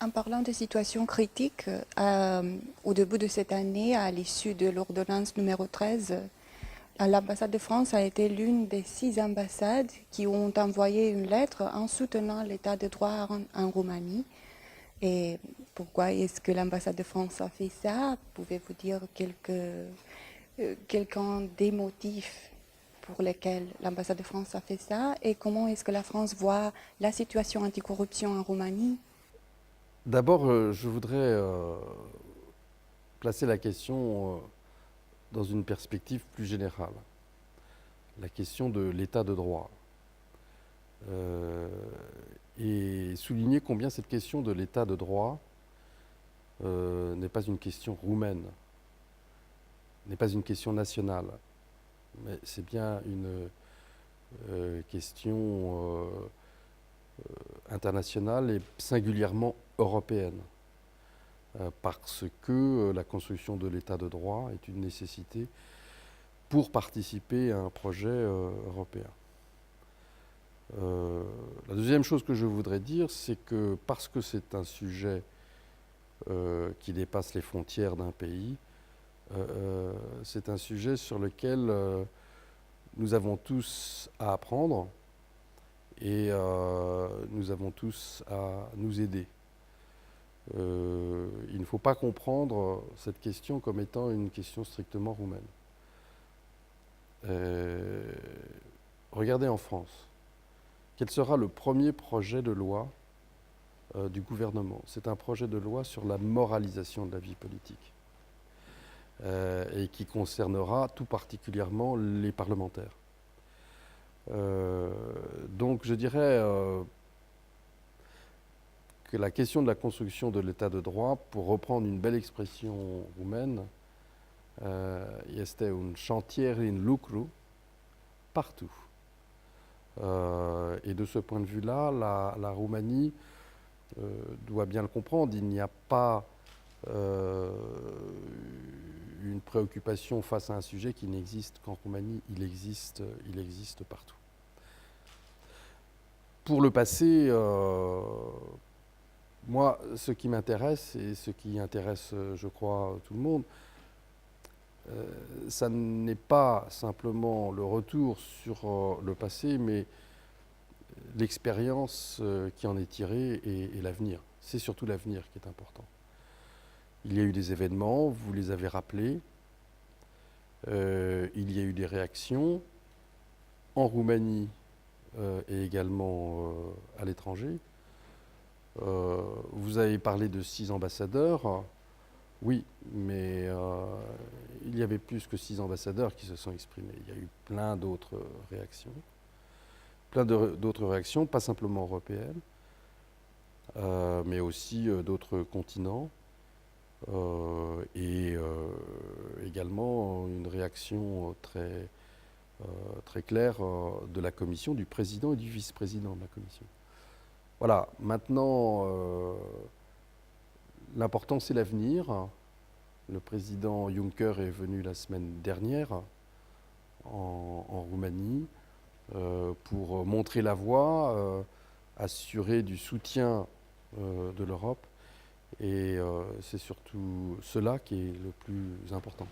En parlant de situations critiques, au début de cette année, à l'issue de l'ordonnance numéro 13, l'ambassade de France a été l'une des 6 ambassades qui ont envoyé une lettre en soutenant l'état de droit en Roumanie. Et pourquoi est-ce que l'ambassade de France a fait ça? Pouvez-vous dire quelqu'un des motifs pour lesquels l'ambassade de France a fait ça? Et comment est-ce que la France voit la situation anticorruption en Roumanie? D'abord, je voudrais placer la question dans une perspective plus générale. La question de l'état de droit. Et souligner combien cette question de l'état de droit n'est pas une question roumaine, n'est pas une question nationale, mais c'est bien une question internationale et singulièrement européenne. Parce que la construction de l'état de droit est une nécessité pour participer à un projet européen. La deuxième chose que je voudrais dire, c'est que parce que c'est un sujet qui dépasse les frontières d'un pays, c'est un sujet sur lequel nous avons tous à apprendre et nous avons tous à nous aider. Il ne faut pas comprendre cette question comme étant une question strictement roumaine. Regardez en France. Quel sera le premier projet de loi du gouvernement? C'est un projet de loi sur la moralisation de la vie politique et qui concernera tout particulièrement les parlementaires. Donc je dirais que la question de la construction de l'état de droit, pour reprendre une belle expression roumaine, este un chantier in lucru partout. Et de ce point de vue-là, la Roumanie doit bien le comprendre. Il n'y a pas une préoccupation face à un sujet qui n'existe qu'en Roumanie. Il existe partout. Pour le passé, moi, ce qui m'intéresse et ce qui intéresse, je crois, tout le monde, ça n'est pas simplement le retour sur le passé, mais l'expérience qui en est tirée et l'avenir. C'est surtout l'avenir qui est important. Il y a eu des événements, vous les avez rappelés. Il y a eu des réactions en Roumanie et également à l'étranger. Vous avez parlé de 6 ambassadeurs. Oui, mais il y avait plus que 6 ambassadeurs qui se sont exprimés. Il y a eu plein d'autres réactions. D'autres réactions, pas simplement européennes, mais aussi d'autres continents. Et également une réaction très claire de la Commission, du président et du vice-président de la Commission. Voilà, maintenant, l'important c'est l'avenir. Le président Juncker est venu la semaine dernière en Roumanie pour montrer la voie, assurer du soutien de l'Europe. Et c'est surtout cela qui est le plus important.